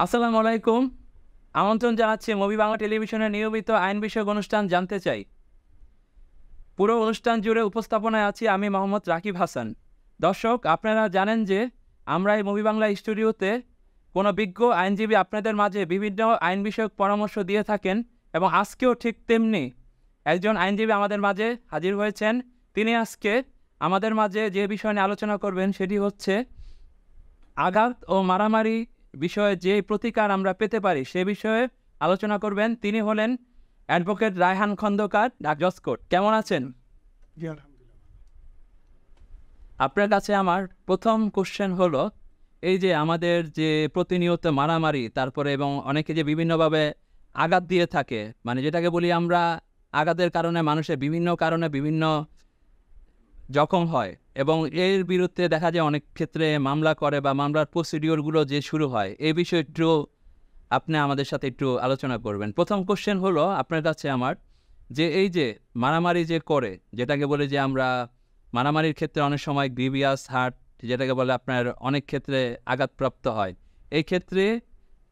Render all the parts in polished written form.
আসসালামু আলাইকুম। আমন্ত্রণ জানাচ্ছি মুভি বাংলা টেলিভিশনের নিয়মিত আইন বিষয়ক অনুষ্ঠান জানতে চাই। পুরো অনুষ্ঠান জুড়ে উপস্থাপনায় আছি আমি মোহাম্মদ রাকিব হাসান। দর্শক, আপনারা জানেন যে আমরা এই মুভি বাংলা স্টুডিওতে কোনো বিজ্ঞ আইনজীবী আপনাদের মাঝে বিভিন্ন আইন বিষয়ক পরামর্শ দিয়ে থাকেন এবং আজকেও ঠিক তেমনি একজন আইনজীবী আমাদের মাঝে হাজির হয়েছেন। তিনি আজকে আমাদের মাঝে যে বিষয় নিয়ে আলোচনা করবেন সেটি হচ্ছে আঘাত ও মারামারি বিষয়ে যে প্রতিকার আমরা পেতে পারি সে বিষয়ে আলোচনা করবেন। তিনি হলেন অ্যাডভোকেট রায়হান খন্দকার, জজ কোর্ট। কেমন আছেন? জি, আলহামদুলিল্লাহ। আপনার কাছে আমার প্রথম কোশ্চেন হলো, এই যে আমাদের যে প্রতিনিয়ত মারামারি তারপরে এবং অনেকে যে বিভিন্নভাবে আঘাত দিয়ে থাকে, মানে যেটাকে বলি আমরা আঘাতের কারণে মানুষের বিভিন্ন কারণে বিভিন্ন জখম হয় এবং এর বিরুদ্ধে দেখা যায় অনেক ক্ষেত্রে মামলা করে বা মামলার প্রসিডিওরগুলো যে শুরু হয় এই বিষয়ে একটু আপনি আমাদের সাথে একটু আলোচনা করবেন। প্রথম কোশ্চেন হলো আপনার কাছে আমার, যে এই যে মারামারি যে করে, যেটাকে বলে যে আমরা মারামারির ক্ষেত্রে অনেক সময় গ্রিভিয়াস হার্ট, যেটাকে বলে আপনার অনেক ক্ষেত্রে আঘাতপ্রাপ্ত হয়, এই ক্ষেত্রে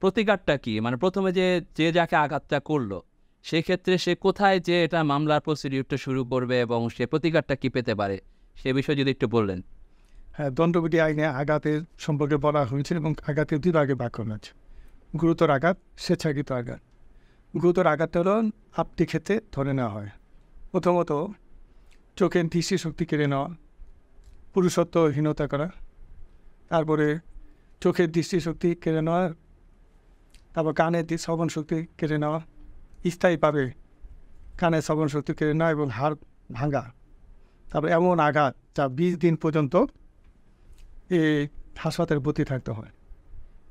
প্রতিকারটা কি? মানে প্রথমে যে যে যাকে আঘাতটা করলো সেই ক্ষেত্রে সে কোথায় যে এটা মামলার প্রসিডিউরটা শুরু করবে এবং সে প্রতিকারটা কি পেতে পারে সে বিষয়ে যদি একটু বললেন। হ্যাঁ, দণ্ডবিধি আইনে আঘাতের সম্পর্কে বলা হয়েছে এবং আঘাতের দুই ভাগে ভাগ করা হয়েছে। গুরুতর আঘাত, স্বেচ্ছাকৃত আঘাত। গুরুতর আঘাতটা হলো আপটি ক্ষেত্রে ধরে নেওয়া হয়। প্রথমত চোখের দৃষ্টিশক্তি কেড়ে নেওয়া, পুরুষত্বহীনতা করা, তারপরে চোখের দৃষ্টিশক্তি কেড়ে নেওয়া, তারপর কানের শ্রবণ শক্তি কেড়ে নেওয়া, স্থায়ীভাবে কানের শ্রবণ শক্তি কেড়ে নেওয়া এবং হাড় ভাঙা। তারপর এমন আঘাত যা 20 দিন পর্যন্ত এই হাসপাতালে ভর্তি থাকতে হয়।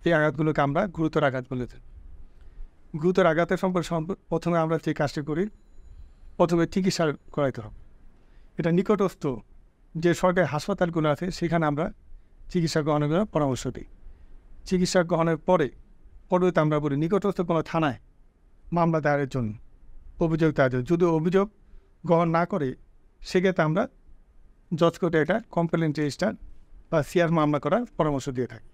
এই আঘাতগুলোকে আমরা গুরুতর আঘাত বলে থাকি। গুরুতর আঘাতের সম্পর্কে প্রথমে আমরা যে কাজটি করি, প্রথমে চিকিৎসা করাইতে হবে। এটা নিকটস্থ যে সরকারি হাসপাতালগুলো আছে সেখানে আমরা চিকিৎসা গ্রহণের পরামর্শ দিই। চিকিৎসা গ্রহণের পরবর্তীতে আমরা বলি নিকটস্থ কোনো থানায় মামলা দায়েরের জন্য, অভিযোগ দায়ের জন্য। যদি অভিযোগ গ্রহণ না করে সেক্ষেত্রে আমরা জজ কোর্টে একটা কমপ্লেন রেজিস্টার বা সিআর মামলা করার পরামর্শ দিয়ে থাকি।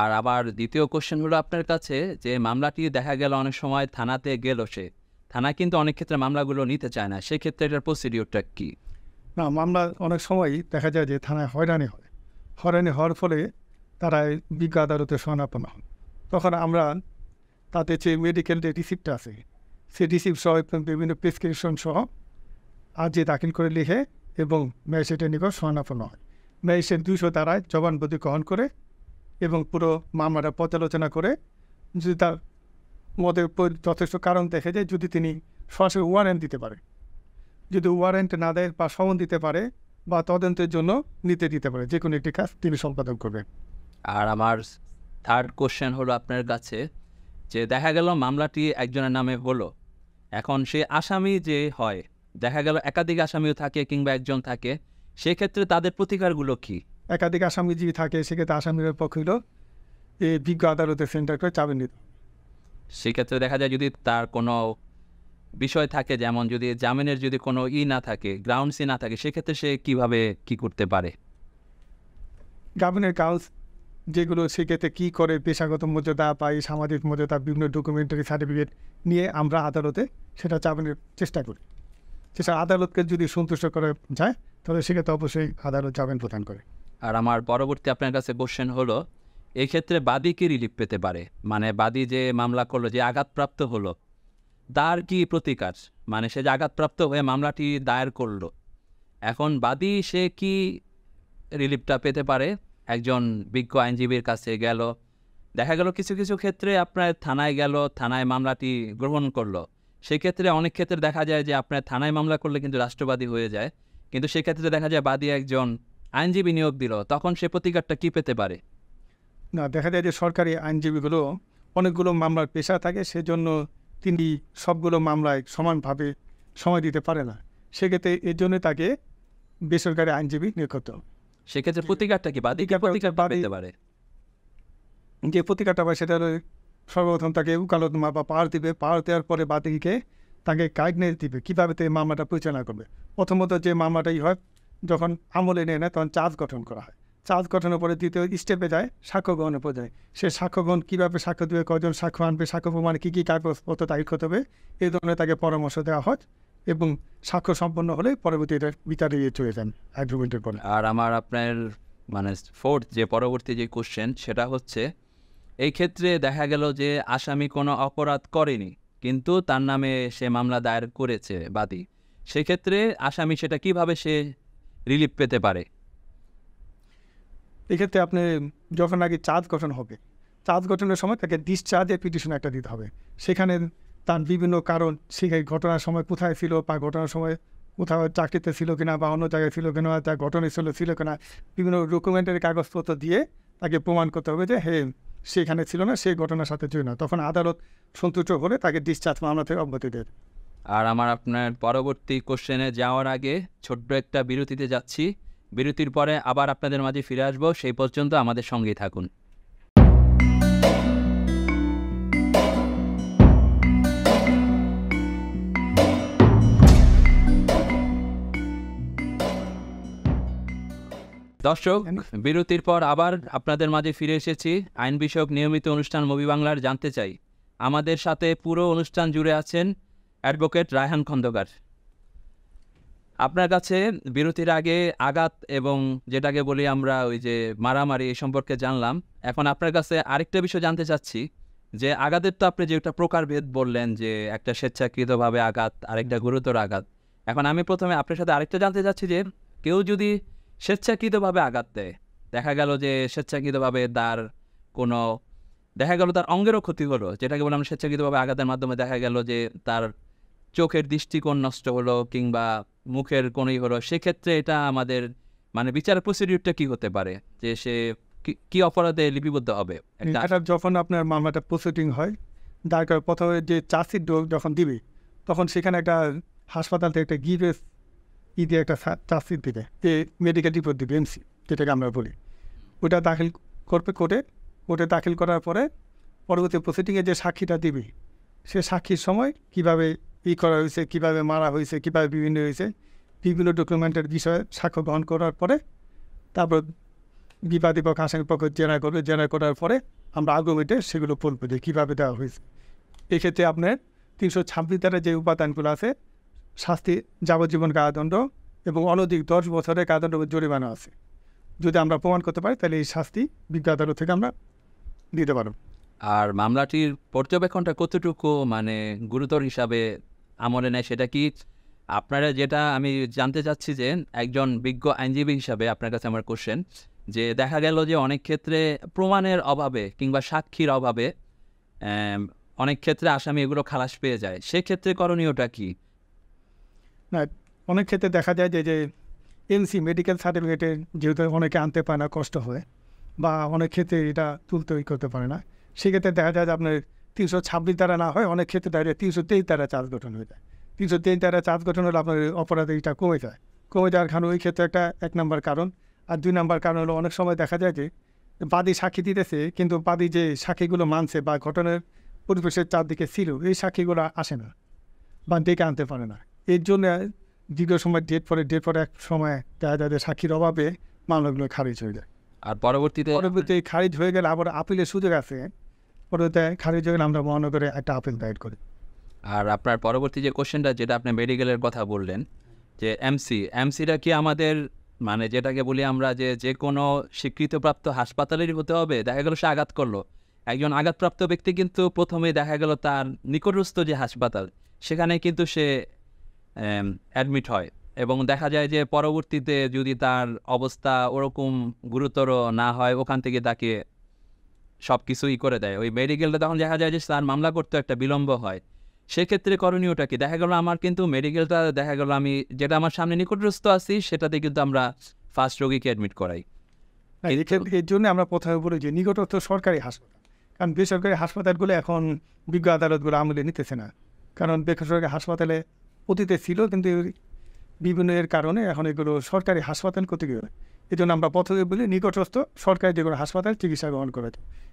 আর আবার দ্বিতীয় কোশ্চেন হলো আপনার কাছে, যে মামলাটি দেখা গেল অনেক সময় থানাতে গেল, সে থানা কিন্তু অনেক ক্ষেত্রে মামলাগুলো নিতে চায় না, সেক্ষেত্রে এটার প্রসিডিওরটা কি? না, মামলা অনেক সময়ই দেখা যায় যে থানায় হয়রানি হয়। হয়রানি হওয়ার ফলে তারা বিজ্ঞ আদালতে শরণাপন্ন হন। তখন আমরা তাদের যে মেডিকেল যে রিসিপ্টটা আছে সেই রিসিপ্ট সহ বিভিন্ন প্রেসক্রিপশন সহ আর্জি দাখিল করে লিখে এবং ম্যাজিস্ট্রেটের নিকট শরণাপন্ন হয়। ম্যাজিস্ট্রেট 200 ধারায় জবানবন্দি গ্রহণ করে এবং পুরো মামলাটা পর্যালোচনা করে যদি তার মধ্যে যথেষ্ট কারণ দেখে যায়, যদি তিনি সরাসরি ওয়ারেন্ট দিতে পারে, যদি ওয়ারেন্ট না দেয় বা সমন দিতে পারে বা তদন্তের জন্য নিতে দিতে পারে, যে কোনো একটি কাজ তিনি সম্পাদন করবেন। আর আমার থার্ড কোশ্চেন হলো আপনার কাছে, যে দেখা গেল মামলাটি একজনের নামে হলো, এখন সে আসামি যে হয়, দেখা গেল একাধিক আসামিও থাকে কিংবা একজন থাকে, সেক্ষেত্রে তাদের প্রতিকারগুলো কি? একাধিক আসামি যদি থাকে সেক্ষেত্রে আসামির পক্ষে হলো এই বিজ্ঞ আদালতে সেন্টার করে চাবেন নিতে। সেক্ষেত্রে দেখা যায় যদি তার কোনো বিষয় থাকে, যেমন যদি জামিনের যদি কোনো না থাকে, গ্রাউন্ডসই না থাকে, সেক্ষেত্রে সে কিভাবে কি করতে পারে? জামিনের কাজ যেগুলো সেক্ষেত্রে কী করে পেশাগত মর্যাদা পাই, সামাজিক মর্যাদা, বিভিন্ন ডকুমেন্টারি সার্টিফিকেট নিয়ে আমরা আদালতে সেটা চাবেনের চেষ্টা করি। সেটা আদালতকে যদি সন্তুষ্ট করে যায় তাহলে সেক্ষেত্রে অবশ্যই আদালত জামিন প্রদান করে। আর আমার পরবর্তী আপনার কাছে কোশ্চেন হলো, এই ক্ষেত্রে বাদী কি রিলিফ পেতে পারে? মানে বাদী যে মামলা করলো, যে আঘাতপ্রাপ্ত হলো, তার কি প্রতিকার? মানে সে যে আঘাতপ্রাপ্ত হয়ে মামলাটি দায়ের করলো, এখন বাদী সে কি রিলিফটা পেতে পারে? একজন বিজ্ঞ আইনজীবীর কাছে গেল, দেখা গেল কিছু কিছু ক্ষেত্রে আপনার থানায় গেল, থানায় মামলাটি গ্রহণ করলো, সেক্ষেত্রে অনেক ক্ষেত্রে দেখা যায় যে আপনার থানায় মামলা করলে কিন্তু রাষ্ট্রবাদী হয়ে যায়, কিন্তু সেক্ষেত্রে দেখা যায় বাদী একজন আইনজীবী নিয়োগ দিল, তখন সে প্রতিকারটা কি পেতে পারে? না, দেখা যায় যে সরকারি আইনজীবীগুলো অনেকগুলো মামলার পেশা থাকে, সেজন্য তিনি সবগুলো মামলায় সমানভাবে সময় দিতে পারে না। সেক্ষেত্রে এর জন্য তাকে বেসরকারি আইনজীবী নিয়োগ করতে হবে। সেক্ষেত্রে প্রতিকারটা কি? বাদী কি প্রতিকার পেতে পারে? যে প্রতিকারটা পায় সেটা হলো সর্বপ্রথম তাকে উকালতনামা বা পাওয়ার দিবে। পাওয়ার দেওয়ার পরে বাদীকে তাকে গাইডলাইন দিবে কীভাবে তিনি মামলাটা পরিচালনা করবে। প্রথমত যে মামলাটাই হয়, যখন আমলে নেয় না তখন চার্জ গঠন করা হয়। চার্জ গঠনের পরে দ্বিতীয় স্টেপে যায় সাক্ষ্য গ্রহণের পর্যায়ে। সে সাক্ষ্য গ্রহণ কীভাবে সাক্ষ্য দেবে, কজন সাক্ষ্য আনবে, সাক্ষ্য প্রমাণে কী কী কাগজপত্র দাখিল করতে হবে, এই ধরনের তাকে পরামর্শ দেওয়া হয় এবং সাক্ষ্য সম্পন্ন হলে পরবর্তী এটা বিচারে চলে যান অ্যাগ্রিমেন্টের পরে। আর আমার আপনার মানে ফোর্থ যে পরবর্তী যে কোশ্চেন সেটা হচ্ছে, এই ক্ষেত্রে দেখা গেল যে আসামি কোনো অপরাধ করেনি কিন্তু তার নামে সে মামলা দায়ের করেছে বাদী, সেক্ষেত্রে আসামি সেটা কিভাবে সে রিলিফ পেতে পারে? এক্ষেত্রে আপনি যখন আগে চার্জ গঠন হবে, চার্জ গঠনের সময় তাকে ডিসচার্জের পিটিশন একটা দিতে হবে। সেখানে তার বিভিন্ন কারণ, সেই ঘটনার সময় কোথায় ছিল বা ঘটনার সময় কোথাও চাকরিতে ছিল কিনা বা অন্য জায়গায় ছিল কিনা, তার ঘটনা ছিল কিনা, বিভিন্ন ডকুমেন্টারি কাগজপত্র দিয়ে তাকে প্রমাণ করতে হবে যে হ্যাঁ সেখানে ছিল না, সেই ঘটনার সাথে জড়িত না। তখন আদালত সন্তুষ্ট হলে তাকে ডিসচার্জ মামলা থেকে অব্যাহতি দেয়। আর আমার আপনার পরবর্তী কোশ্চেনে যাওয়ার আগে ছোট্ট একটা বিরতিতে যাচ্ছি, বিরতির পরে আবার আপনাদের মাঝে ফিরে আসবো, সেই পর্যন্ত আমাদের সঙ্গেই থাকুন। দর্শক, বিরতির পর আবার আপনাদের মাঝে ফিরে এসেছি। আইন বিষয়ক নিয়মিত অনুষ্ঠান মুভি বাংলার জানতে চাই। আমাদের সাথে পুরো অনুষ্ঠান জুড়ে আছেন অ্যাডভোকেট রায়হান খন্দকার। আপনার কাছে বিরতির আগে আঘাত এবং যেটাকে বলি আমরা ওই যে মারামারি এই সম্পর্কে জানলাম। এখন আপনার কাছে আরেকটা বিষয় জানতে চাচ্ছি যে আঘাতের তো আপনি যে একটা প্রকারভেদ বললেন যে একটা স্বেচ্ছাকৃতভাবে আঘাত, আরেকটা গুরুতর আঘাত। এখন আমি প্রথমে আপনার সাথে আরেকটা জানতে চাচ্ছি যে কেউ যদি স্বেচ্ছাকৃতভাবে আঘাত দেয়, দেখা গেল যে স্বেচ্ছাকৃতভাবে তার কোনো দেখা গেল তার অঙ্গেরও ক্ষতি হলো, যেটাকে বলে আমরা স্বেচ্ছাকৃতভাবে আঘাতের মাধ্যমে দেখা গেল যে তার চোখের দৃষ্টিকোণ নষ্ট হলো কিংবা মুখের কোণই হলো, সেক্ষেত্রে এটা আমাদের মানে বিচার প্রসিডিউরটা কি হতে পারে, যে সে কি অপরাধে লিপিবদ্ধ হবে? এটা যখন আপনার মামলাটা প্রসিডিং হয়, দরকার প্রথমে যে চার্জশিট যখন দিবে তখন সেখানে একটা হাসপাতাল থেকে একটা গিভেস দিয়ে একটা চার্জশিট দিবে, যে মেডিকেল রিপোর্ট দিবে, এমসি যেটাকে আমরা বলি, ওটা দাখিল করবে কোর্টে দাখিল করার পরে পরবর্তী প্রসিডিংয়ে যে সাক্ষীটা দিবে, সে সাক্ষীর সময় কিভাবে করা হয়েছে, কিভাবে মারা হয়েছে, কিভাবে বিভিন্ন ডকুমেন্টের বিষয়ে সাক্ষ্য গ্রহণ করার পরে তারপর বিবাদী পক্ষ আসামি পক্ষ জেরা করবে, জেরা করার পরে আমরা আর্গুমেন্টে সেগুলো বলবো যে কীভাবে দেওয়া হয়েছে। এক্ষেত্রে আপনার 326 ধারা যে উপাদানগুলো আছে, শাস্তি যাবজ্জীবন কারাদণ্ড এবং অনধিক 10 বছরের কারাদণ্ড জরিমানা আছে। যদি আমরা প্রমাণ করতে পারি তাহলে এই শাস্তি বিজ্ঞ আদালত থেকে আমরা দিতে পারব। আর মামলাটির পর্যবেক্ষণটা কতটুকু মানে গুরুতর হিসাবে আমলে নেয় সেটা কি আপনারা, যেটা আমি জানতে চাচ্ছি যে একজন বিজ্ঞ আইনজীবী হিসাবে আপনার কাছে আমার কোশ্চেন, যে দেখা গেল যে অনেক ক্ষেত্রে প্রমাণের অভাবে কিংবা সাক্ষীর অভাবে অনেক ক্ষেত্রে আসামি এগুলো খালাস পেয়ে যায়, সেক্ষেত্রে করণীয়টা কি? না, অনেক ক্ষেত্রে দেখা যায় যে এমসি মেডিকেল সার্টিফিকেটে যেহেতু অনেকে আনতে পারে না, কষ্ট হয়, বা অনেক ক্ষেত্রে এটা তুলতে করতে পারে না, সেক্ষেত্রে দেখা যায় যে আপনার 326 ধারা না হয়, অনেক ক্ষেত্রে দেখা যায় 323 ধারা চার্জ গঠন হয়ে যায়। 323 ধারা চার্জ গঠন হলে আপনার অপরাধীটা কমে যাওয়ার কারণে ওই ক্ষেত্রে একটা 1 নম্বর কারণ। আর 2 নম্বর কারণ হলো অনেক সময় দেখা যায় যে বাদী সাক্ষী দিতেছে কিন্তু বাদী যে সাক্ষীগুলো মানছে বা ঘটনার পরিবেশের চারদিকে ছিল, এই সাক্ষীগুলো আসে না বা ডেকে আনতে পারে না। এর জন্য দীর্ঘ সময় ডেট পরে এক সময় দেখা যায় যে সাক্ষীর অভাবে মামলাগুলো খারিজ হয়ে যায়। আর পরবর্তীতে খারিজ হয়ে গেলে আবার আপিলের সুযোগ আছে, পরবর্তীতে খারিজ হয়ে গেলে আমরা মহানগরে একটা আপিল দায়ের করি। আর আপনার পরবর্তী যে কোশ্চেনটা, যেটা আপনি মেডিকেলের কথা বললেন যে এমসিটা কি আমাদের মানে যেটাকে বলি আমরা যে কোনো স্বীকৃতপ্রাপ্ত হাসপাতালেরই হতে হবে? দেখা গেল সে আঘাত করলো, একজন আঘাতপ্রাপ্ত ব্যক্তি কিন্তু প্রথমে দেখা গেল তার নিকটস্থ যে হাসপাতাল সেখানে কিন্তু সে অ্যাডমিট হয় এবং দেখা যায় যে পরবর্তীতে যদি তার অবস্থা ওরকম গুরুতর না হয়, ওখান থেকে তাকে সব কিছুই করে দেয়। ওই মেডিকেলটা তখন দেখা যায় যে তার মামলা করতে একটা বিলম্ব হয়, সেক্ষেত্রে করণীয়টা কি? দেখা গেল আমার কিন্তু মেডিকেলটা দেখা গেল আমি যেটা আমার সামনে নিকটস্থ আছি সেটাতে কিন্তু আমরা ফার্স্ট রোগীকে অ্যাডমিট করাই। এর জন্য আমরা প্রথমে বলি যে নিকটস্থ সরকারি হাসপাতাল, কারণ বেসরকারি হাসপাতালগুলো এখন বিজ্ঞ আদালতগুলো আমলে নিতেছে না, কারণ বেসরকারি হাসপাতালে অতীতে ছিল কিন্তু বিভিন্ন এর কারণে এখন এগুলো সরকারি হাসপাতাল ক্ষতি হয়। এই জন্য আমরা প্রথমে বলি নিকটস্থ সরকারি যেগুলো হাসপাতাল চিকিৎসা গ্রহণ করে।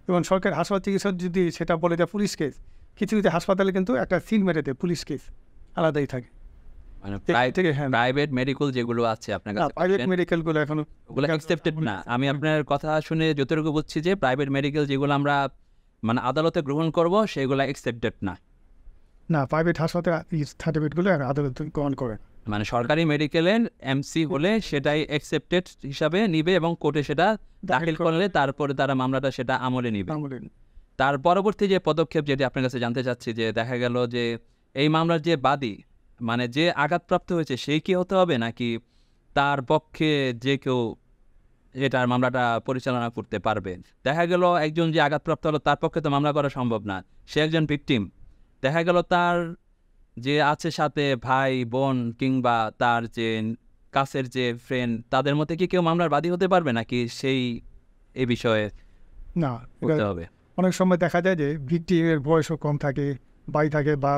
এবং সরকারি হাসপাতাল চিকিৎসা যদি সেটা বলে যায় পুলিশ কেস, কিছু কিছু হাসপাতালে কিন্তু একটা সিল মেরে দেয়, পুলিশ কেস আলাদাই থাকে। মানে থেকে হ্যাঁ প্রাইভেট মেডিকেল যেগুলো আছে আপনার কাছে প্রাইভেট মেডিকেলগুলো এখনো ওগুলো অ্যাকসেপ্টেড না। আমি আপনার কথা শুনে যতটুকু বুঝছি যে প্রাইভেট মেডিকেল যেগুলো আমরা মানে আদালতে গ্রহণ করব সেগুলো অ্যাকসেপ্টেড না। না প্রাইভেট হাসপাতাল সার্টিফিকেটগুলো আদালত গ্রহণ করে মানে সরকারি মেডিকেলের এমসি হলে সেটাই অ্যাকসেপ্টেড হিসাবে নিবে এবং কোর্টে সেটা দাখিল করলে তারপরে তারা মামলাটা সেটা আমলে নিবে। তার পরবর্তী যে পদক্ষেপ যেটি আপনার কাছে জানতে চাচ্ছি যে দেখা গেল যে এই মামলার যে বাদী মানে যে আঘাতপ্রাপ্ত হয়েছে সেই কি হতে হবে নাকি তার পক্ষে যে কেউ এটার মামলাটা পরিচালনা করতে পারবে? দেখা গেল একজন যে আঘাতপ্রাপ্ত হলো তার পক্ষে তো মামলা করা সম্ভব না, সে একজন ভিকটিম। দেখা গেল তার যে আছে সাথে ভাই বোন কিংবা তার যে কাছের যে ফ্রেন্ড তাদের মধ্যে কি কেউ মামলার বাদী হতে পারবে নাকি সেই এই বিষয়ে না করতে হবে? অনেক সময় দেখা যায় যে ভিকটিমের বয়সও কম থাকে, বাড়ি থাকে বা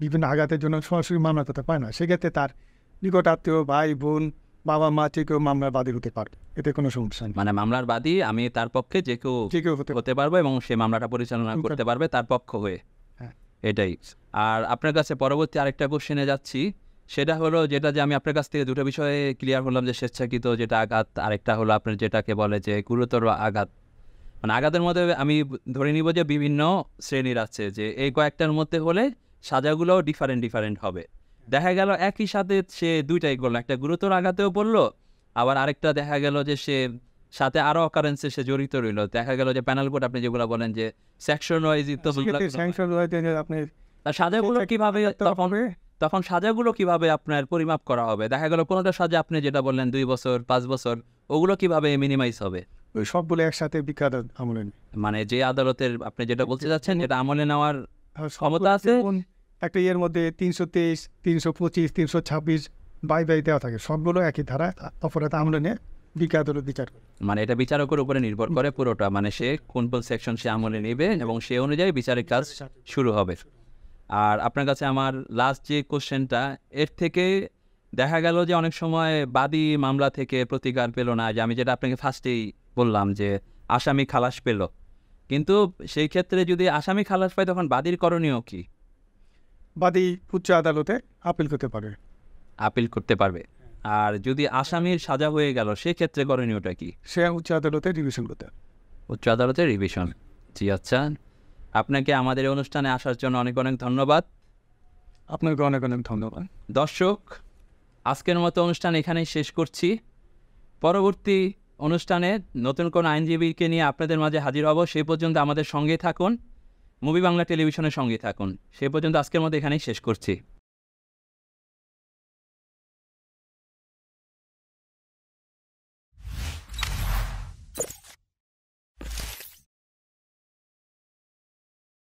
বিভিন্ন আঘাতের জন্য সরাসরি মামলা করতে পারে না, সেক্ষেত্রে তার নিকট আত্মীয় ভাই বোন বাবা মা যে কেউ মামলার বাদী হতে পারে, এতে কোনো সমস্যা নেই। মানে মামলার বাদী আমি তার পক্ষে যে কেউ হতে পারবো এবং সে মামলাটা পরিচালনা করতে পারবে তার পক্ষ হয়ে। হ্যাঁ। এটাই। আর আপনার কাছে পরবর্তী আরেকটা কোশ্চেনে যাচ্ছি, সেটা হলো যেটা যে আমি আপনার কাছ থেকে দুটো বিষয়ে ক্লিয়ার হলাম যে স্বেচ্ছাকৃত যেটা আঘাত, আরেকটা হলো আপনার যেটাকে বলে যে গুরুতর আঘাত। মানে আঘাতের মধ্যে আমি ধরে নিব যে বিভিন্ন শ্রেণীর আছে, যে এই কয়েকটার মধ্যে হলে সাজাগুলোও ডিফারেন্ট হবে। দেখা গেল একই সাথে সে দুইটাই করলো, একটা গুরুতর আঘাতেও পড়লো, আবার আরেকটা দেখা গেল যে সে সাথে আরো অকারেন্সে সে জড়িত রইল। দেখা গেল যে প্যানেল কোড আপনি যেগুলো বলেন যে সেকশন ওয়াইজ তার সাজাগুলো কিভাবে তখন সাজাগুলো কিভাবে আপনার পরিমাপ করা হবে? দেখা গেল কোনোটা সাজা আপনি যেটা বললেন 2 বছর 5 বছর, ওগুলো কিভাবে মিনিমাইজ হবে? ওই সবগুলো একসাথে বিখ্যাত আমলে মানে যে আদালতের আপনি যেটা বলতে চাচ্ছেন যেটা আমলে নেওয়ার ক্ষমতা আছে একটা ইয়ের মধ্যে 323 325 326 বাই দেওয়া থাকে, সবগুলো একই ধারা অপরাধ আমলে নিয়ে বিখ্যাত বিচার করে। মানে এটা বিচারকের উপরে নির্ভর করে পুরোটা, মানে সে কোন কোন সেকশন সে আমলে নেবে এবং সে অনুযায়ী বিচারিক কাজ শুরু হবে। আর আপনার কাছে আমার লাস্ট যে কোশ্চেনটা, এর থেকে দেখা গেল যে অনেক সময় বাদী মামলা থেকে প্রতিকার পেল না, যে আমি যেটা আপনাকে ফার্স্টেই বললাম যে আসামি খালাস পেল, কিন্তু সেই ক্ষেত্রে যদি আসামি খালাস পায় তখন বাদীর করণীয় কি? বাদী উচ্চ আদালতে আপিল করতে পারে। আপিল করতে পারবে। আর যদি আসামির সাজা হয়ে গেল সেক্ষেত্রে করণীয়টা কি? সে উচ্চ আদালতে রিভিশন করতে। উচ্চ আদালতে রিভিশন। জি আচ্ছা, আপনাকে আমাদের এই অনুষ্ঠানে আসার জন্য অনেক অনেক ধন্যবাদ। আপনাকে অনেক অনেক ধন্যবাদ। দর্শক, আজকের মতো অনুষ্ঠান এখানেই শেষ করছি। পরবর্তী অনুষ্ঠানে নতুন কোনো আইনজীবীকে নিয়ে আপনাদের মাঝে হাজির হব। সেই পর্যন্ত আমাদের সঙ্গেই থাকুন, মুভি বাংলা টেলিভিশনের সঙ্গেই থাকুন। সেই পর্যন্ত আজকের মতো এখানেই শেষ করছি।